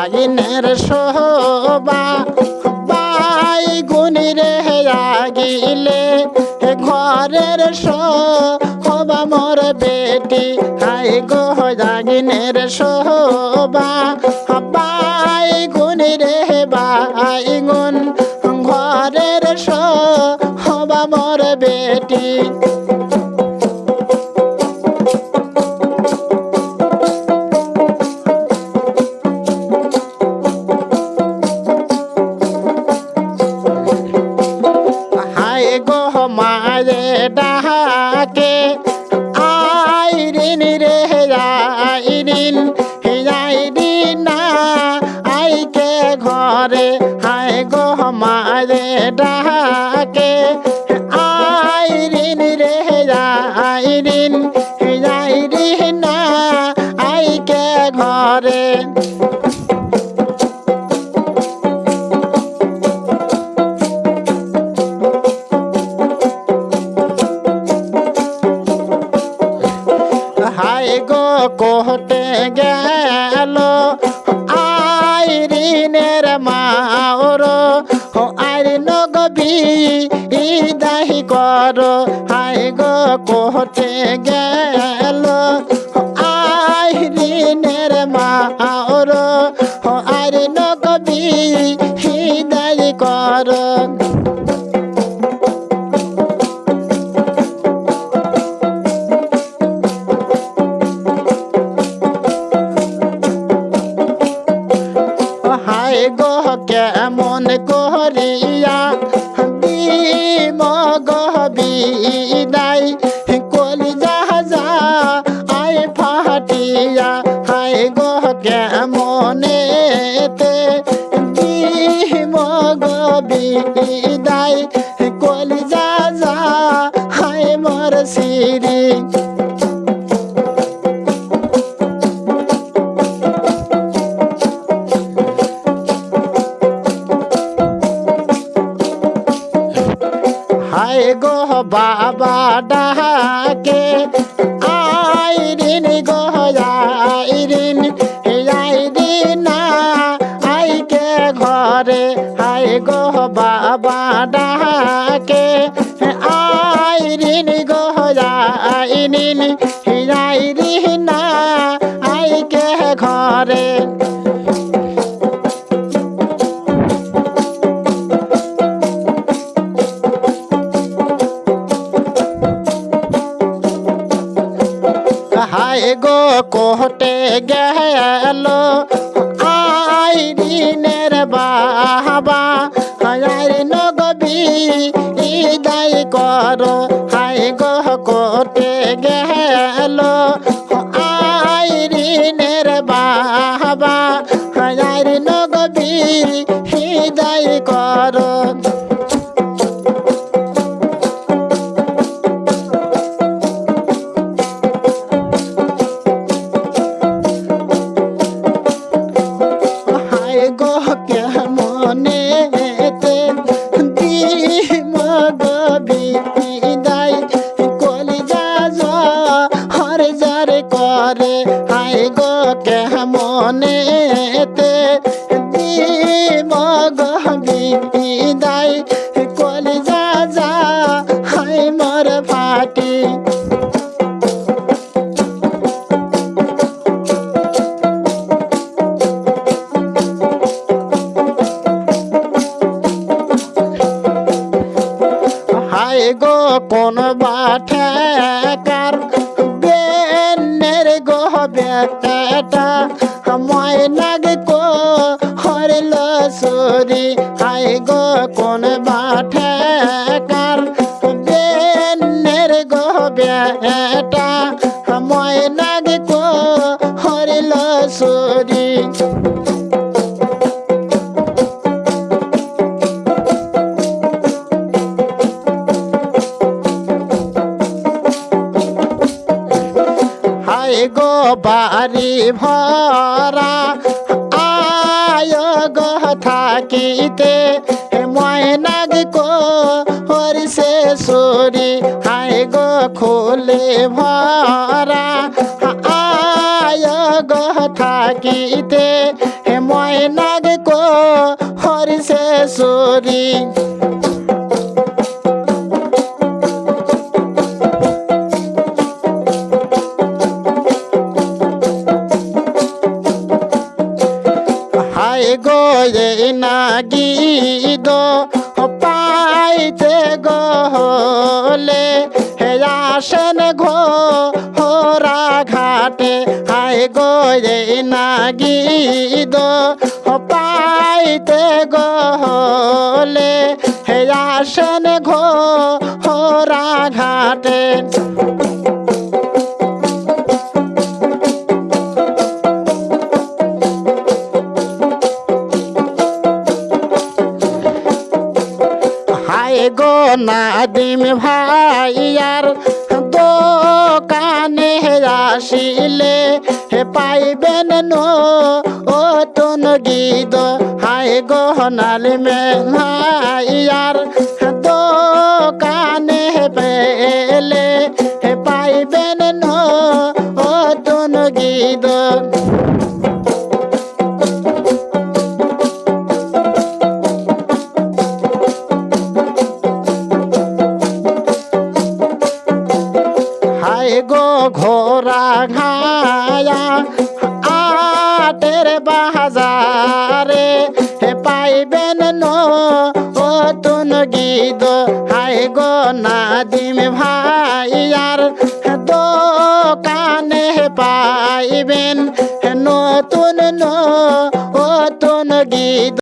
জাগিনের শোভা বাইগুনি রে আগিলে ঘরের শোভা মোর বেটি হাই গো জাগিনের শোভা বাইগুনি রে বাইগুন ঘরের শোভা মোর বেটি মায়ে ডাকে আইরিন রে আইরিন আইরিন না আইকে ঘরে হায় গো মায়ে ডাকে আইরিন রে আইরিন আইরিন না আইকে ঘরে হায় গো কোহটে গেল আইরিনের মাওর আইরিন গবি দাহি কর হায় গো কোহটে গেল আইরিনের মাওর আইরিন গবি দাহি কর হায় গো কেমন করিয়া মগ বিদায় কলিজা যা আয় ফাটিয়া হায় গো কেমনেতে মগ বিদায় কলিজা যা হায় মোর সিরি হায় গো বাবা ডাকে আইরিন গো আইরিন আইরিন না আইকে ঘরে হায় গো বাবা ডাকে আইরিন গো আইরিন আইরিন না আইকে ঘরে হায় গো কোহটে গেল আইরিনের বাবা আইরিন গবি দায় কর হায় গো কোহটে গেল আইরিনের বাবা আইরিন গবি দায় কর গো কেমনেতে মগ বিদায় কলিজা হর যার করে হায় গো কেমনেতে মগ বিদায় কলিজা যা হায় মোর ফাটি হায় গো কোন বাঠেকার বেনের গো বেটা ময়নাগ কো হরল সরি হায় গো কোন বাঠেকার বেনের গো বেটা ময়নাগ কো হরল সরি হায় গো বাড়ি ভরা আয় গো থাকিতে ময়নাগ কো হরিষে সরি হায় গো খোলে ভরা আয় গো থাকিতে ময়নাগ কো হরিষে সুরি হায় গো না গীত পাইতে গলে হে আসেন ঘোরা ঘাটে হায় গো না গীত পাইতে গলে হে আসেন ঘোরা ঘাটে হায় গো নাদিম ভাইয়ার দোকানে আসিলে হে পাইবেন নতুন গীত হায় গো নালিমে ভাইয়ার দোকানে পেলে হে পাইবেন নতুন গীত হায় গো ঘোরা ঘায়া আটের বাজারে হে পাইবেন নতুন গীত হায় গো নাদিম ভাইয়ার দোকানে পাইবেন নতুন গীত